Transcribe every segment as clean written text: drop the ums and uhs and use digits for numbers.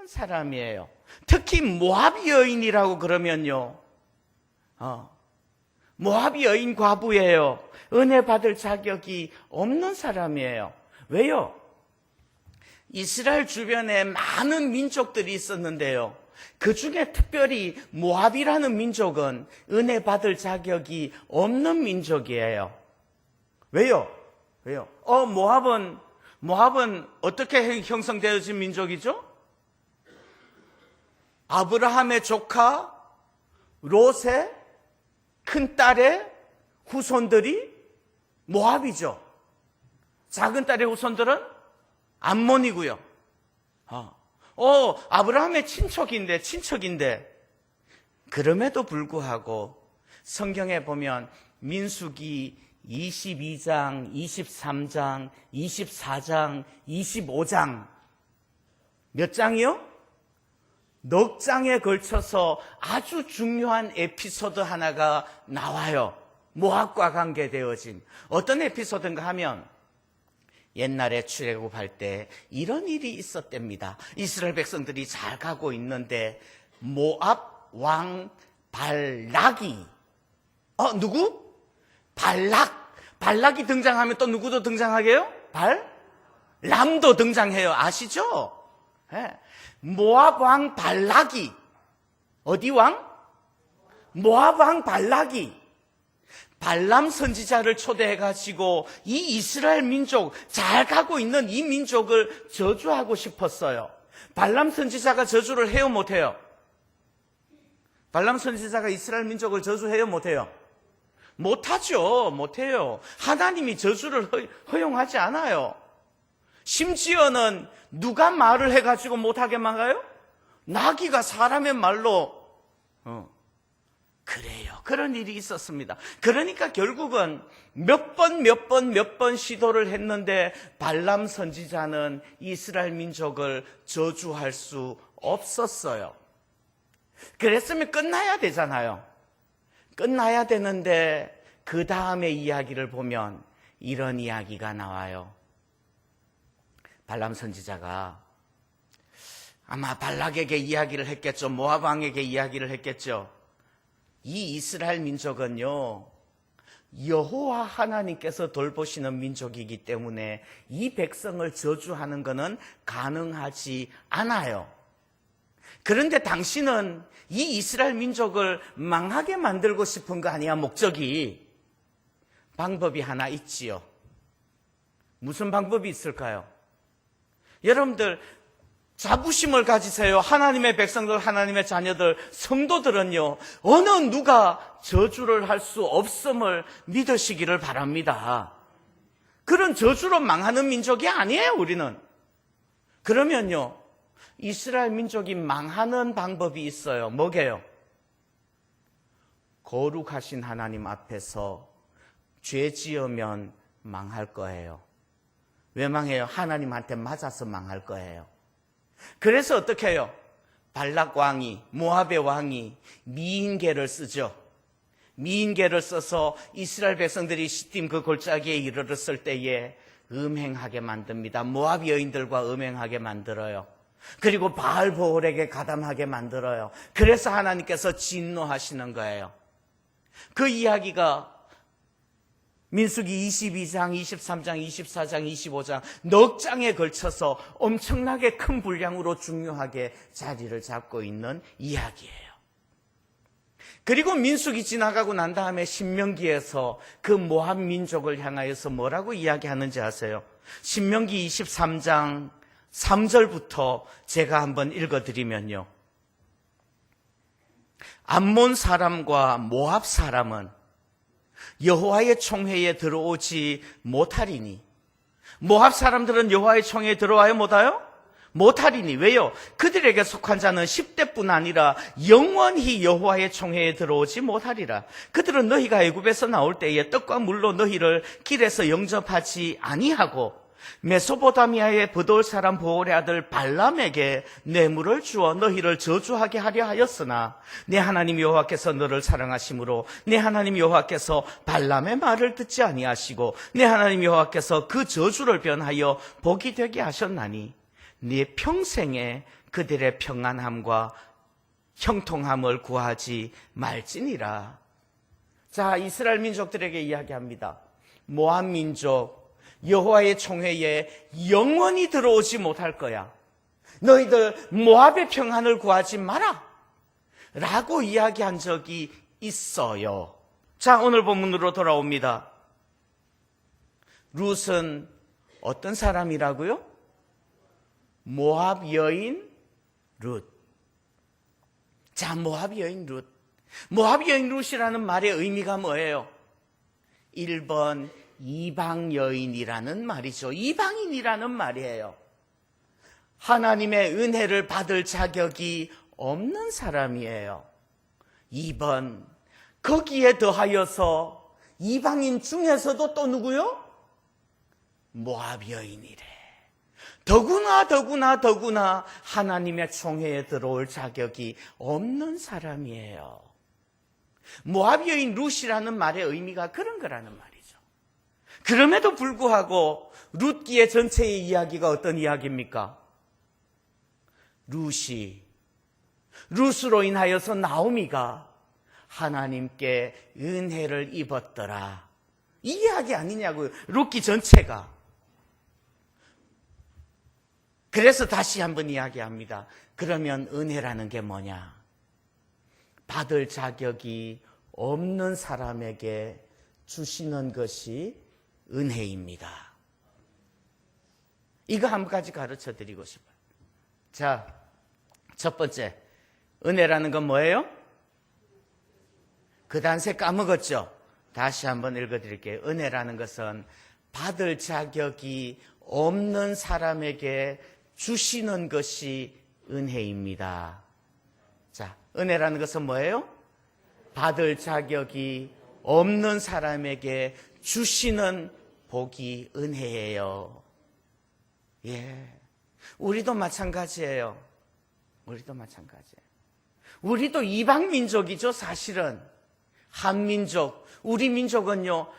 사람이에요. 특히 모압 여인이라고 그러면요, 모압 여인 과부예요. 은혜 받을 자격이 없는 사람이에요. 왜요? 이스라엘 주변에 많은 민족들이 있었는데요, 그 중에 특별히 모압이라는 민족은 은혜 받을 자격이 없는 민족이에요. 왜요? 모압은 어떻게 형성되어진 민족이죠? 아브라함의 조카 롯의 큰딸의 후손들이 모압이죠. 작은 딸의 후손들은 암몬이고요. 아브라함의 친척인데 그럼에도 불구하고 성경에 보면 민수기 22장, 23장, 24장, 25장 몇 장이요? 넉 장에 걸쳐서 아주 중요한 에피소드 하나가 나와요. 모압과 관계되어진 어떤 에피소드인가 하면 옛날에 출애굽할 때 이런 일이 있었답니다. 이스라엘 백성들이 잘 가고 있는데 모압 왕 발락이 누구? 발락이 등장하면 또 누구도 등장하게요? 람도 등장해요. 아시죠? 네. 모압 왕 발락이, 어디 왕? 모압 왕 발락이 발람 선지자를 초대해가지고 이 이스라엘 민족, 잘 가고 있는 이 민족을 저주하고 싶었어요. 발람 선지자가 저주를 해요, 못해요? 발람 선지자가 이스라엘 민족을 저주해요, 못해요? 못해요. 하나님이 저주를 허용하지 않아요. 심지어는 누가 말을 해가지고 못하게 막아요? 나귀가 사람의 말로 그래요. 그런 일이 있었습니다. 그러니까 결국은 몇 번 시도를 했는데 발람 선지자는 이스라엘 민족을 저주할 수 없었어요. 그랬으면 끝나야 되잖아요. 끝나야 되는데 그 다음의 이야기를 보면 이런 이야기가 나와요. 발람 선지자가 아마 발락에게 이야기를 했겠죠. 모압 왕에게 이야기를 했겠죠. 이 이스라엘 민족은요, 여호와 하나님께서 돌보시는 민족이기 때문에 이 백성을 저주하는 것은 가능하지 않아요. 그런데 당신은 이 이스라엘 민족을 망하게 만들고 싶은 거 아니야, 목적이. 방법이 하나 있지요. 무슨 방법이 있을까요? 여러분들 자부심을 가지세요. 하나님의 백성들, 하나님의 자녀들, 성도들은요, 어느 누가 저주를 할 수 없음을 믿으시기를 바랍니다. 그런 저주로 망하는 민족이 아니에요, 우리는. 그러면요, 이스라엘 민족이 망하는 방법이 있어요. 뭐게요? 거룩하신 하나님 앞에서 죄 지으면 망할 거예요. 왜 망해요? 하나님한테 맞아서 망할 거예요. 그래서 어떻게 해요? 발락 왕이, 모압의 왕이 미인계를 쓰죠. 미인계를 써서 이스라엘 백성들이 시딤 그 골짜기에 이르렀을 때에 음행하게 만듭니다. 모압 여인들과 음행하게 만들어요. 그리고 바알보올에게 가담하게 만들어요. 그래서 하나님께서 진노하시는 거예요. 그 이야기가 민수기 22장, 23장, 24장, 25장 넉 장에 걸쳐서 엄청나게 큰 분량으로 중요하게 자리를 잡고 있는 이야기예요. 그리고 민수기 지나가고 난 다음에 신명기에서 그 모압 민족을 향하여서 뭐라고 이야기하는지 아세요? 신명기 23장 3절부터 제가 한번 읽어드리면요, 암몬 사람과 모압 사람은 여호와의 총회에 들어오지 못하리니. 모압 사람들은 여호와의 총회에 들어와요, 못와요? 못하리니. 왜요? 그들에게 속한 자는 10대뿐 아니라 영원히 여호와의 총회에 들어오지 못하리라. 그들은 너희가 애굽에서 나올 때에 떡과 물로 너희를 길에서 영접하지 아니하고 메소포타미아의 브돌 사람 보올의 아들 발람에게 뇌물을 주어 너희를 저주하게 하려 하였으나 내 하나님 여호와께서 너를 사랑하심으로 내 하나님 여호와께서 발람의 말을 듣지 아니하시고 내 하나님 여호와께서 그 저주를 변하여 복이 되게 하셨나니 네 평생에 그들의 평안함과 형통함을 구하지 말지니라. 자, 이스라엘 민족들에게 이야기합니다. 모압 민족, 여호와의 총회에 영원히 들어오지 못할 거야. 너희들 모압의 평안을 구하지 마라 라고 이야기한 적이 있어요. 자, 오늘 본문으로 돌아옵니다. 룻은 어떤 사람이라고요? 모압 여인 룻. 자, 모압 여인 룻. 모압 여인 룻이라는 말의 의미가 뭐예요? 1번 이방 여인이라는 말이죠. 이방인이라는 말이에요. 하나님의 은혜를 받을 자격이 없는 사람이에요. 2번 거기에 더하여서 이방인 중에서도 또 누구요? 모압 여인이래. 더구나 하나님의 총회에 들어올 자격이 없는 사람이에요. 모압 여인 룻이라는 말의 의미가 그런 거라는 말이죠. 그럼에도 불구하고 룻기의 전체의 이야기가 어떤 이야기입니까? 룻으로 인하여서 나오미가 하나님께 은혜를 입었더라. 이 이야기 아니냐고요. 룻기 전체가. 그래서 다시 한번 이야기합니다. 그러면 은혜라는 게 뭐냐? 받을 자격이 없는 사람에게 주시는 것이 은혜입니다. 이거 한 가지 가르쳐 드리고 싶어요. 자, 첫 번째, 은혜라는 건 뭐예요? 그 단세 까먹었죠? 다시 한번 읽어 드릴게요. 은혜라는 것은 받을 자격이 없는 사람에게 주시는 것이 은혜입니다. 자, 은혜라는 것은 뭐예요? 받을 자격이 없는 사람에게 주시는 복이 은혜예요. 예. 우리도 마찬가지예요. 우리도 이방 민족이죠, 사실은. 한민족. 우리 민족은요,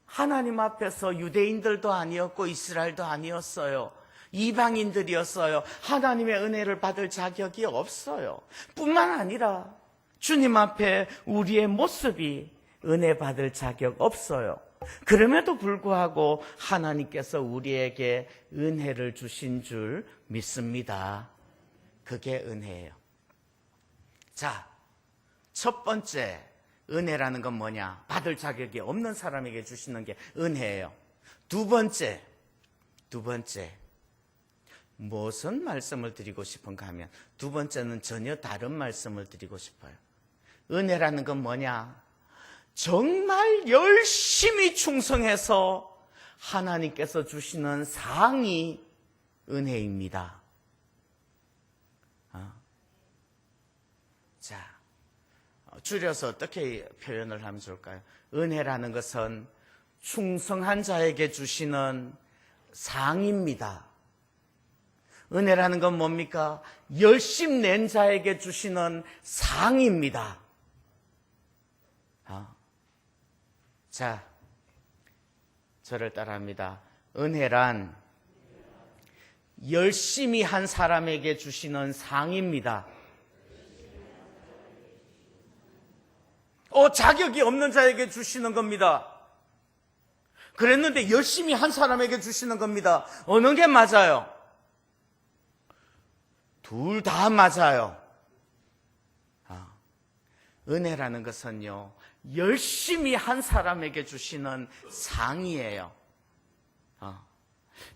하나님 앞에서 유대인들도 아니었고 이스라엘도 아니었어요. 이방인들이었어요. 하나님의 은혜를 받을 자격이 없어요. 뿐만 아니라 주님 앞에 우리의 모습이 은혜 받을 자격 없어요. 그럼에도 불구하고 하나님께서 우리에게 은혜를 주신 줄 믿습니다. 그게 은혜예요. 자, 첫 번째 은혜라는 건 뭐냐? 받을 자격이 없는 사람에게 주시는 게 은혜예요. 두 번째 무슨 말씀을 드리고 싶은가 하면 두 번째는 전혀 다른 말씀을 드리고 싶어요. 은혜라는 건 뭐냐? 정말 열심히 충성해서 하나님께서 주시는 상이 은혜입니다. 자, 줄여서 어떻게 표현을 하면 좋을까요? 은혜라는 것은 충성한 자에게 주시는 상입니다. 은혜라는 건 뭡니까? 열심 낸 자에게 주시는 상입니다. 자, 저를 따라합니다. 은혜란 열심히 한 사람에게 주시는 상입니다. 자격이 없는 자에게 주시는 겁니다. 그랬는데 열심히 한 사람에게 주시는 겁니다. 어느 게 맞아요? 둘 다 맞아요. 은혜라는 것은요, 열심히 한 사람에게 주시는 상이에요.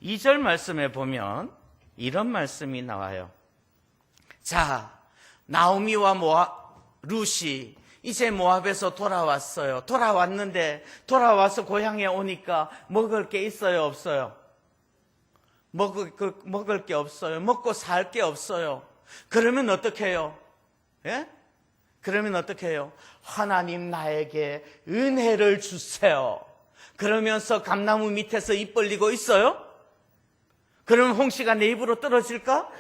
2절 말씀에 보면 이런 말씀이 나와요. 자, 나오미와 룻이 이제 모압에서 돌아왔어요. 돌아와서 고향에 오니까 먹을 게 있어요, 없어요? 먹을 게 없어요. 먹고 살 게 없어요. 그러면 어떻게 해요? 예? 그러면 어떻게 해요? 하나님 나에게 은혜를 주세요. 그러면서 감나무 밑에서 입 벌리고 있어요? 그러면 홍시가 내 입으로 떨어질까?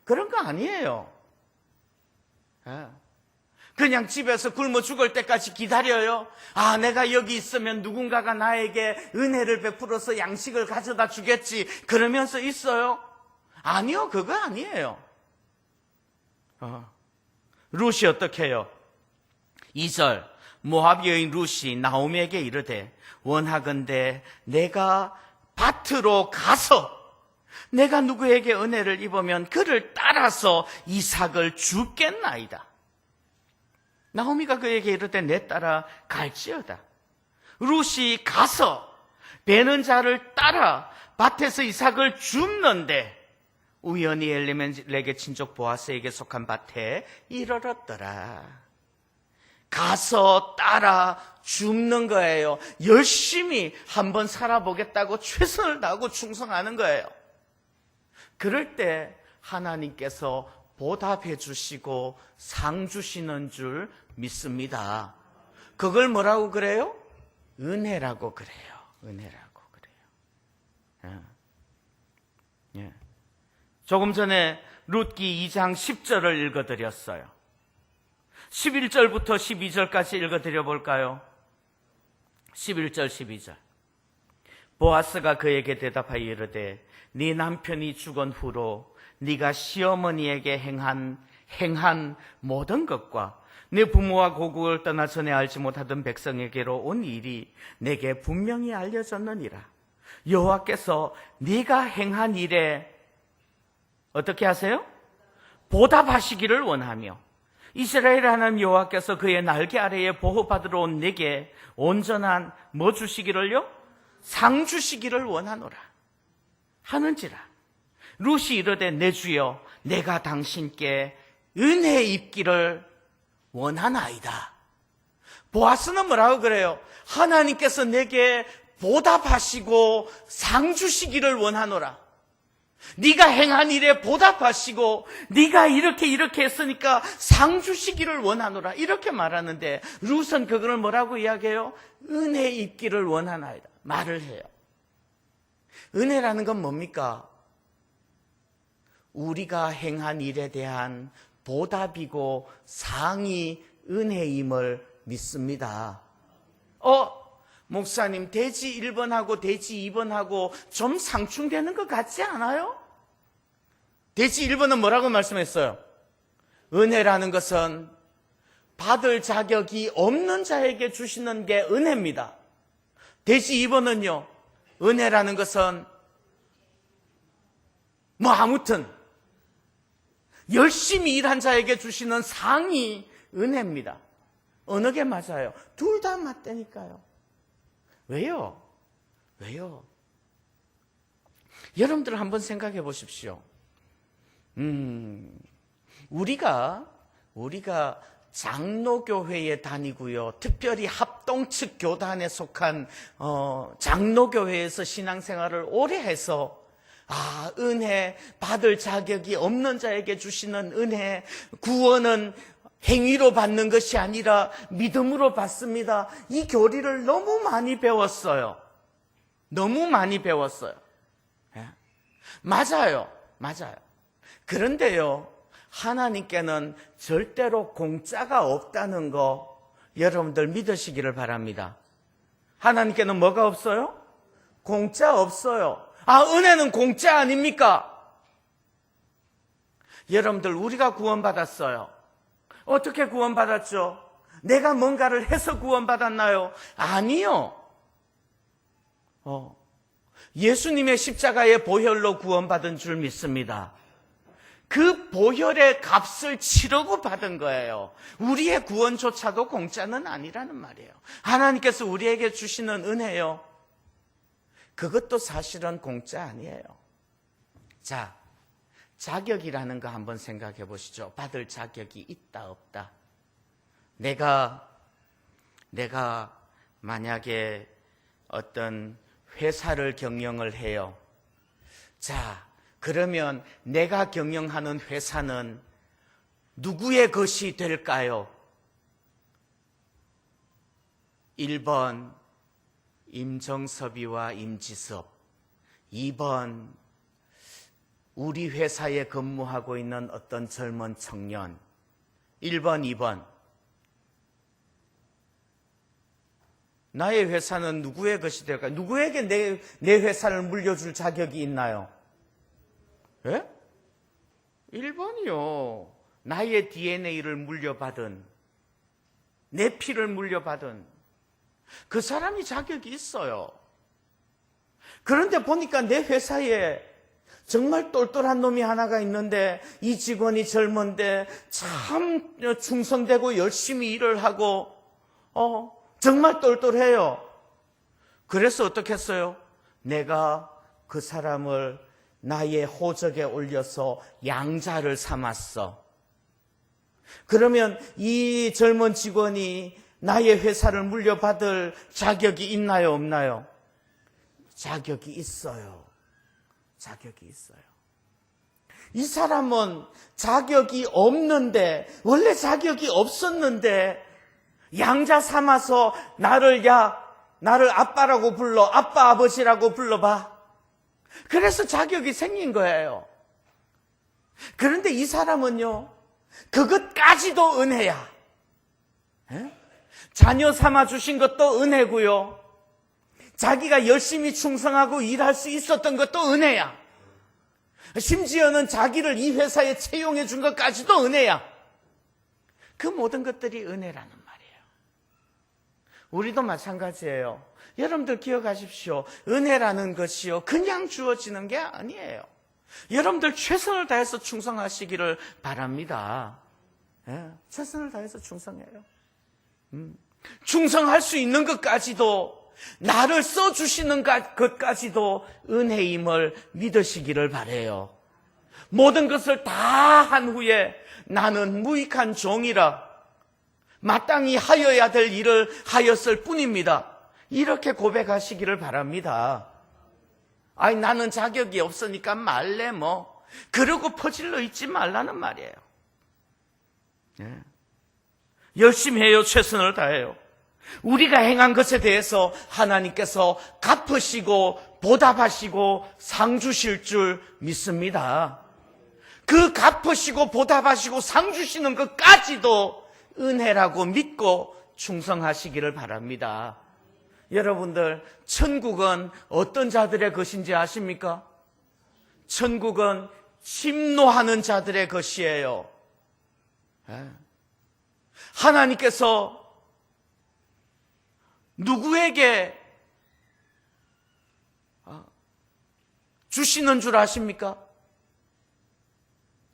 그런 거 아니에요. 예. 그냥 집에서 굶어 죽을 때까지 기다려요. 내가 여기 있으면 누군가가 나에게 은혜를 베풀어서 양식을 가져다 주겠지. 그러면서 있어요. 아니요, 그거 아니에요. 룻이 어떻게 해요? 2절, 모압 여인 룻이 나오미에게 이르되 원하건대 내가 밭으로 가서 내가 누구에게 은혜를 입으면 그를 따라서 이삭을 주겠나이다. 나오미가 그에게 이르되 내 따라 갈지어다. 룻이 가서 베는 자를 따라 밭에서 이삭을 줍는데 우연히 엘리멜렉의 친족 보아스에게 속한 밭에 이르렀더라. 가서 따라 줍는 거예요. 열심히 한번 살아보겠다고 최선을 다하고 충성하는 거예요. 그럴 때 하나님께서 보답해 주시고 상 주시는 줄 믿습니다. 그걸 뭐라고 그래요? 은혜라고 그래요. 은혜라고 그래요. 예. 조금 전에 룻기 2장 10절을 읽어드렸어요. 11절부터 12절까지 읽어드려 볼까요? 11절 12절. 보아스가 그에게 대답하여 이르되 네 남편이 죽은 후로 네가 시어머니에게 행한 모든 것과 네 부모와 고국을 떠나 전에 알지 못하던 백성에게로 온 일이 내게 분명히 알려졌느니라. 여호와께서 네가 행한 일에 어떻게 하세요? 보답하시기를 원하며 이스라엘 하나님 여호와께서 그의 날개 아래에 보호받으러 온 내게 온전한 뭐 주시기를요? 상 주시기를 원하노라 하는지라. 룻이 이르되 내 주여 내가 당신께 은혜 입기를 원하나이다. 보아스는 뭐라고 그래요? 하나님께서 내게 보답하시고 상 주시기를 원하노라. 네가 행한 일에 보답하시고 네가 이렇게 했으니까 상 주시기를 원하노라 이렇게 말하는데 룻은 그거를 뭐라고 이야기해요? 은혜 입기를 원하나이다 말을 해요. 은혜라는 건 뭡니까? 우리가 행한 일에 대한 보답이고 상이 은혜임을 믿습니다. 목사님 대지 1번하고 대지 2번하고 좀 상충되는 것 같지 않아요? 대지 1번은 뭐라고 말씀했어요? 은혜라는 것은 받을 자격이 없는 자에게 주시는 게 은혜입니다. 대지 2번은요, 은혜라는 것은 아무튼 열심히 일한 자에게 주시는 상이 은혜입니다. 어느 게 맞아요? 둘 다 맞다니까요. 왜요? 여러분들 한번 생각해 보십시오. 우리가 장로교회에 다니고요. 특별히 합동측 교단에 속한 장로교회에서 신앙생활을 오래 해서 은혜 받을 자격이 없는 자에게 주시는 은혜, 구원은 행위로 받는 것이 아니라 믿음으로 받습니다. 이 교리를 너무 많이 배웠어요. 예? 맞아요. 그런데요, 하나님께는 절대로 공짜가 없다는 거 여러분들 믿으시기를 바랍니다. 하나님께는 뭐가 없어요? 공짜 없어요. 은혜는 공짜 아닙니까? 여러분들, 우리가 구원받았어요. 어떻게 구원받았죠? 내가 뭔가를 해서 구원받았나요? 아니요. 예수님의 십자가의 보혈로 구원받은 줄 믿습니다. 그 보혈의 값을 치르고 받은 거예요. 우리의 구원조차도 공짜는 아니라는 말이에요. 하나님께서 우리에게 주시는 은혜요, 그것도 사실은 공짜 아니에요. 자, 자격이라는 거 한번 생각해 보시죠. 받을 자격이 있다 없다. 내가 만약에 어떤 회사를 경영을 해요. 자, 그러면 내가 경영하는 회사는 누구의 것이 될까요? 1번 임정섭이와 임지섭, 2번 우리 회사에 근무하고 있는 어떤 젊은 청년, 1번, 2번. 나의 회사는 누구의 것이 될까요? 누구에게 내 회사를 물려줄 자격이 있나요? 예? 1번이요. 나의 DNA를 물려받은, 내 피를 물려받은 그 사람이 자격이 있어요. 그런데 보니까 내 회사에 정말 똘똘한 놈이 하나가 있는데 이 직원이 젊은데 참 충성되고 열심히 일을 하고 정말 똘똘해요. 그래서 어떻게 했어요? 내가 그 사람을 나의 호적에 올려서 양자를 삼았어. 그러면 이 젊은 직원이 나의 회사를 물려받을 자격이 있나요, 없나요? 자격이 있어요. 자격이 있어요. 이 사람은 자격이 없는데, 원래 자격이 없었는데 양자 삼아서 나를 아빠라고 불러, 아빠 아버지라고 불러봐. 그래서 자격이 생긴 거예요. 그런데 이 사람은요, 그것까지도 은혜야. 자녀 삼아 주신 것도 은혜고요, 자기가 열심히 충성하고 일할 수 있었던 것도 은혜야. 심지어는 자기를 이 회사에 채용해 준 것까지도 은혜야. 그 모든 것들이 은혜라는 말이에요. 우리도 마찬가지예요. 여러분들 기억하십시오. 은혜라는 것이요, 그냥 주어지는 게 아니에요. 여러분들 최선을 다해서 충성하시기를 바랍니다. 최선을 다해서 충성해요. 충성할 수 있는 것까지도, 나를 써주시는 것까지도 은혜임을 믿으시기를 바라요. 모든 것을 다 한 후에 나는 무익한 종이라 마땅히 하여야 될 일을 하였을 뿐입니다. 이렇게 고백하시기를 바랍니다. 아니, 나는 자격이 없으니까 말래 뭐. 그러고 퍼질러 있지 말라는 말이에요. 열심히 해요. 최선을 다해요. 우리가 행한 것에 대해서 하나님께서 갚으시고 보답하시고 상 주실 줄 믿습니다. 그 갚으시고 보답하시고 상 주시는 것까지도 은혜라고 믿고 충성하시기를 바랍니다. 여러분들, 천국은 어떤 자들의 것인지 아십니까? 천국은 침노하는 자들의 것이에요. 하나님께서 누구에게 주시는 줄 아십니까?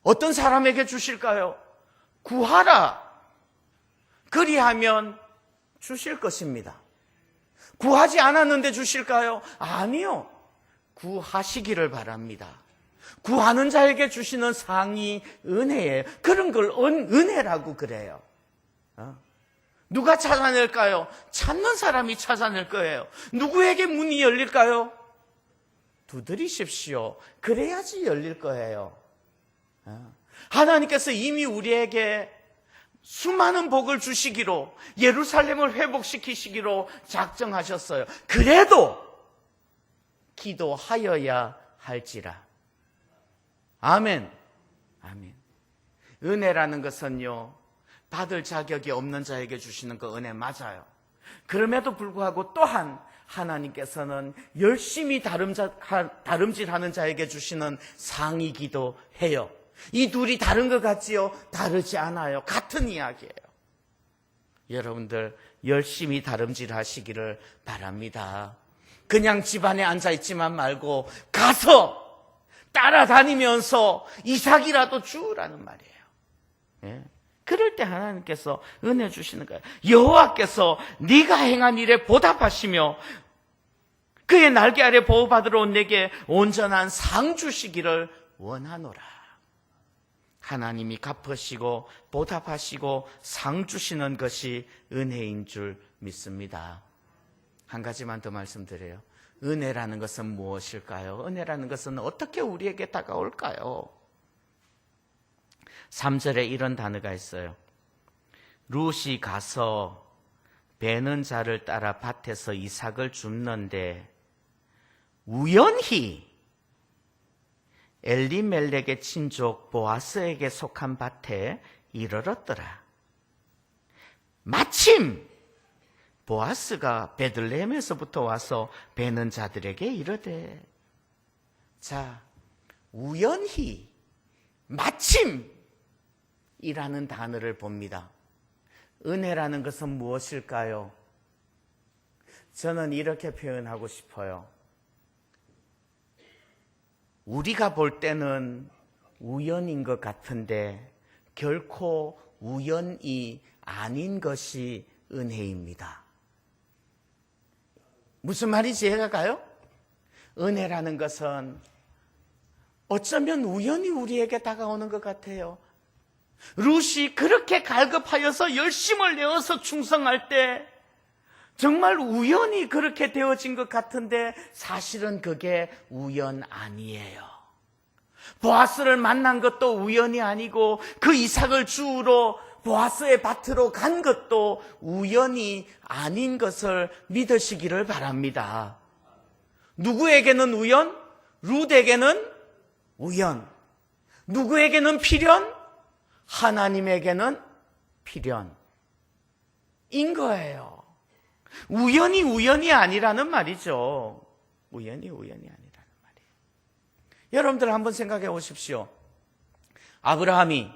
어떤 사람에게 주실까요? 구하라. 그리하면 주실 것입니다. 구하지 않았는데 주실까요? 아니요. 구하시기를 바랍니다. 구하는 자에게 주시는 상이 은혜예요. 그런 걸 은혜라고 그래요. 누가 찾아낼까요? 찾는 사람이 찾아낼 거예요. 누구에게 문이 열릴까요? 두드리십시오. 그래야지 열릴 거예요. 하나님께서 이미 우리에게 수많은 복을 주시기로, 예루살렘을 회복시키시기로 작정하셨어요. 그래도 기도하여야 할지라. 아멘. 아멘. 은혜라는 것은요, 받을 자격이 없는 자에게 주시는 거 은혜 맞아요. 그럼에도 불구하고 또한 하나님께서는 열심히 다름질하는 자에게 주시는 상이기도 해요. 이 둘이 다른 것 같지요? 다르지 않아요. 같은 이야기예요. 여러분들 열심히 다름질하시기를 바랍니다. 그냥 집안에 앉아있지만 말고 가서 따라다니면서 이삭이라도 주라는 말이에요. 그럴 때 하나님께서 은혜 주시는 거예요. 여호와께서 네가 행한 일에 보답하시며 그의 날개 아래 보호받으러 온 내게 온전한 상 주시기를 원하노라. 하나님이 갚으시고 보답하시고 상 주시는 것이 은혜인 줄 믿습니다. 한 가지만 더 말씀드려요. 은혜라는 것은 무엇일까요? 은혜라는 것은 어떻게 우리에게 다가올까요? 3절에 이런 단어가 있어요. 룻이 가서 베는 자를 따라 밭에서 이삭을 줍는데 우연히 엘리멜렉의 친족 보아스에게 속한 밭에 이르렀더라. 마침 보아스가 베들레헴에서부터 와서 베는 자들에게 이르되, 자, 우연히 마침이라는 단어를 봅니다. 은혜라는 것은 무엇일까요? 저는 이렇게 표현하고 싶어요. 우리가 볼 때는 우연인 것 같은데 결코 우연이 아닌 것이 은혜입니다. 무슨 말인지 이해가 가요? 은혜라는 것은 어쩌면 우연히 우리에게 다가오는 것 같아요. 룻이 그렇게 갈급하여서 열심을 내어서 충성할 때 정말 우연히 그렇게 되어진 것 같은데 사실은 그게 우연 아니에요. 보아스를 만난 것도 우연이 아니고 그 이삭을 주우러 보아스의 밭으로 간 것도 우연이 아닌 것을 믿으시기를 바랍니다. 누구에게는 우연? 룻에게는 우연. 누구에게는 필연? 하나님에게는 필연인 거예요. 우연이 아니라는 말이죠. 우연이 아니라는 말이에요. 여러분들 한번 생각해 보십시오. 아브라함이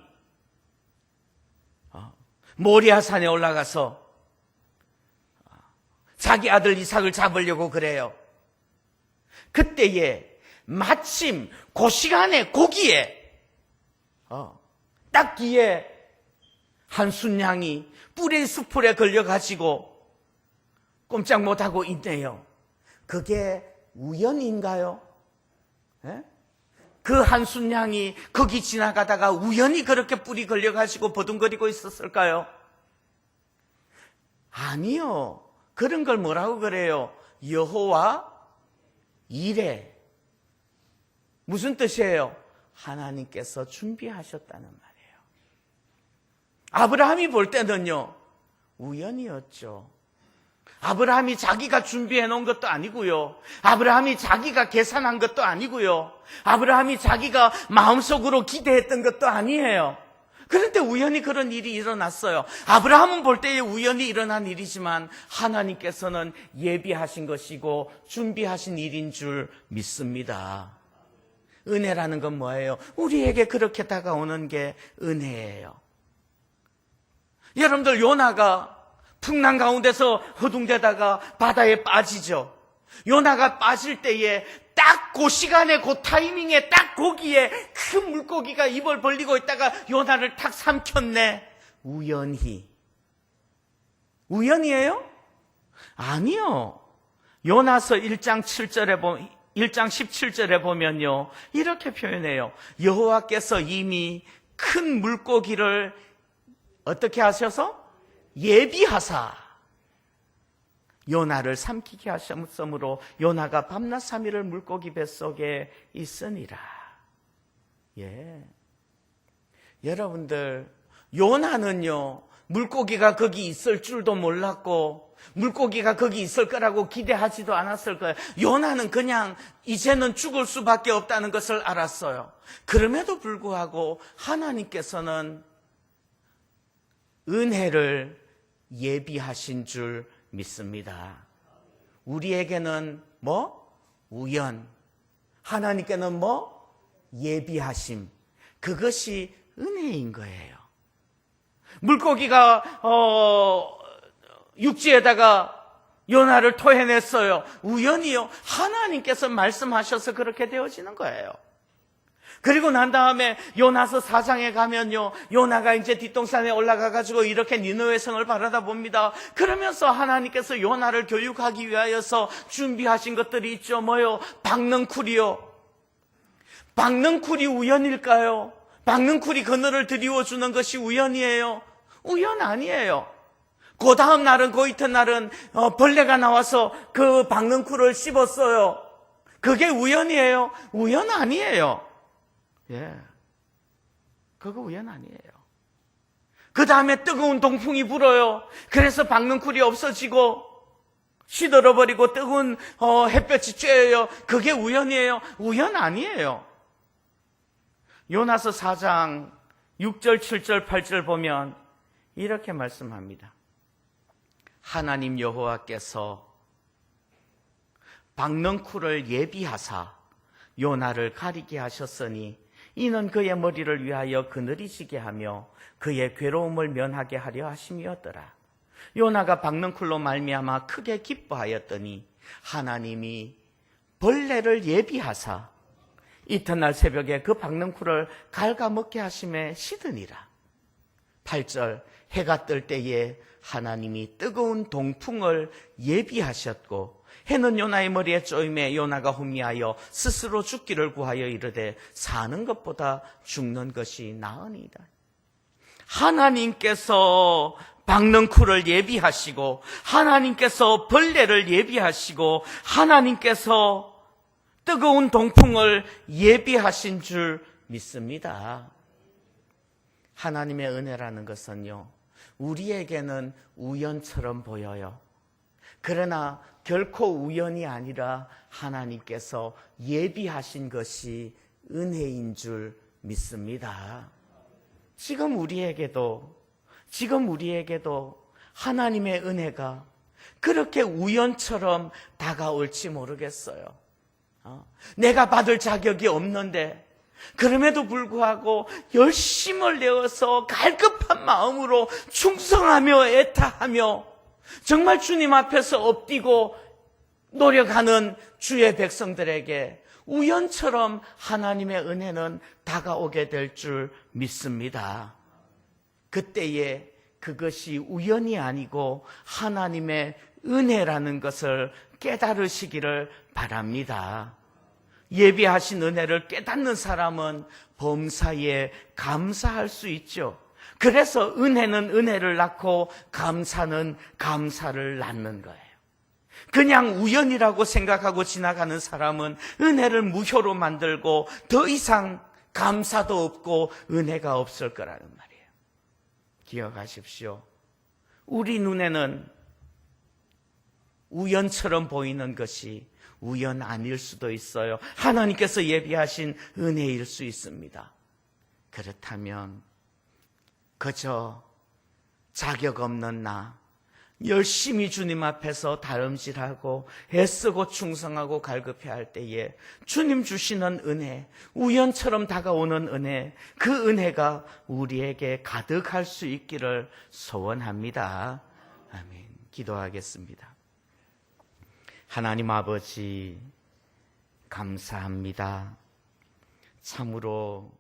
모리아산에 올라가서 자기 아들 이삭을 잡으려고 그래요. 그때에 마침 그 시간에 거기에 딱 뒤에 한 순양이 뿔의 숲풀에 걸려가지고 꼼짝 못하고 있네요. 그게 우연인가요? 그 한 순양이 거기 지나가다가 우연히 그렇게 뿔이 걸려가지고 버둥거리고 있었을까요? 아니요. 그런 걸 뭐라고 그래요? 여호와 이레. 무슨 뜻이에요? 하나님께서 준비하셨다는 말이에요. 아브라함이 볼 때는요, 우연이었죠. 아브라함이 자기가 준비해 놓은 것도 아니고요. 아브라함이 자기가 계산한 것도 아니고요. 아브라함이 자기가 마음속으로 기대했던 것도 아니에요. 그런데 우연히 그런 일이 일어났어요. 아브라함은 볼 때에 우연히 일어난 일이지만 하나님께서는 예비하신 것이고 준비하신 일인 줄 믿습니다. 은혜라는 건 뭐예요? 우리에게 그렇게 다가오는 게 은혜예요. 여러분들, 요나가 풍랑 가운데서 허둥대다가 바다에 빠지죠. 요나가 빠질 때에 딱 그 시간에 그 타이밍에 딱 거기에 큰 물고기가 입을 벌리고 있다가 요나를 탁 삼켰네. 우연이에요? 아니요. 요나서 1장 17절에 보면요, 이렇게 표현해요. 여호와께서 이미 큰 물고기를 어떻게 하셔서? 예비하사 요나를 삼키게 하셨으므로 요나가 밤낮 3일을 물고기 뱃속에 있으니라. 예. 여러분들, 요나는요, 물고기가 거기 있을 줄도 몰랐고 물고기가 거기 있을 거라고 기대하지도 않았을 거예요. 요나는 그냥 이제는 죽을 수밖에 없다는 것을 알았어요. 그럼에도 불구하고 하나님께서는 은혜를 예비하신 줄 믿습니다. 우리에게는 우연. 하나님께는 예비하심. 그것이 은혜인 거예요. 물고기가 육지에다가 요나를 토해냈어요. 우연이요? 하나님께서 말씀하셔서 그렇게 되어지는 거예요. 그리고 난 다음에 요나서 4장에 가면요, 요나가 이제 뒷동산에 올라가가지고 이렇게 니느웨 성을 바라다봅니다. 그러면서 하나님께서 요나를 교육하기 위하여서 준비하신 것들이 있죠. 뭐요? 박넝쿨이요. 박넝쿨이 우연일까요? 박넝쿨이 그늘을 드리워주는 것이 우연이에요? 우연 아니에요. 그 다음 날은, 그 이튿날은 벌레가 나와서 그 박넝쿨을 씹었어요. 그게 우연이에요? 우연 아니에요. 예, 그거 우연 아니에요. 그 다음에 뜨거운 동풍이 불어요. 그래서 박넝쿨이 없어지고 시들어버리고 뜨거운 햇볕이 쬐어요. 그게 우연이에요? 우연 아니에요. 요나서 4장 6절, 7절, 8절 보면 이렇게 말씀합니다. 하나님 여호와께서 박넝쿨을 예비하사 요나를 가리게 하셨으니 이는 그의 머리를 위하여 그늘이지게 하며 그의 괴로움을 면하게 하려 하심이었더라. 요나가 박는 쿨로 말미암아 크게 기뻐하였더니 하나님이 벌레를 예비하사 이튿날 새벽에 그 박는 쿨을 갉아먹게 하심에 시드니라. 8절 해가 뜰 때에 하나님이 뜨거운 동풍을 예비하셨고 해는 요나의 머리에 쪼임에 요나가 혼미하여 스스로 죽기를 구하여 이르되 사는 것보다 죽는 것이 나으니이다. 하나님께서 박는 쿨을 예비하시고 하나님께서 벌레를 예비하시고 하나님께서 뜨거운 동풍을 예비하신 줄 믿습니다. 하나님의 은혜라는 것은요, 우리에게는 우연처럼 보여요. 그러나 결코 우연이 아니라 하나님께서 예비하신 것이 은혜인 줄 믿습니다. 지금 우리에게도 하나님의 은혜가 그렇게 우연처럼 다가올지 모르겠어요. 내가 받을 자격이 없는데 그럼에도 불구하고 열심을 내어서 갈급한 마음으로 충성하며 애타하며 정말 주님 앞에서 엎디고 노력하는 주의 백성들에게 우연처럼 하나님의 은혜는 다가오게 될 줄 믿습니다. 그때에 그것이 우연이 아니고 하나님의 은혜라는 것을 깨달으시기를 바랍니다. 예비하신 은혜를 깨닫는 사람은 범사에 감사할 수 있죠. 그래서 은혜는 은혜를 낳고 감사는 감사를 낳는 거예요. 그냥 우연이라고 생각하고 지나가는 사람은 은혜를 무효로 만들고 더 이상 감사도 없고 은혜가 없을 거라는 말이에요. 기억하십시오. 우리 눈에는 우연처럼 보이는 것이 우연 아닐 수도 있어요. 하나님께서 예비하신 은혜일 수 있습니다. 그렇다면 그저 자격 없는 나, 열심히 주님 앞에서 다름질하고 애쓰고 충성하고 갈급해야 할 때에 주님 주시는 은혜, 우연처럼 다가오는 은혜, 그 은혜가 우리에게 가득할 수 있기를 소원합니다. 아멘. 기도하겠습니다. 하나님 아버지, 감사합니다. 참으로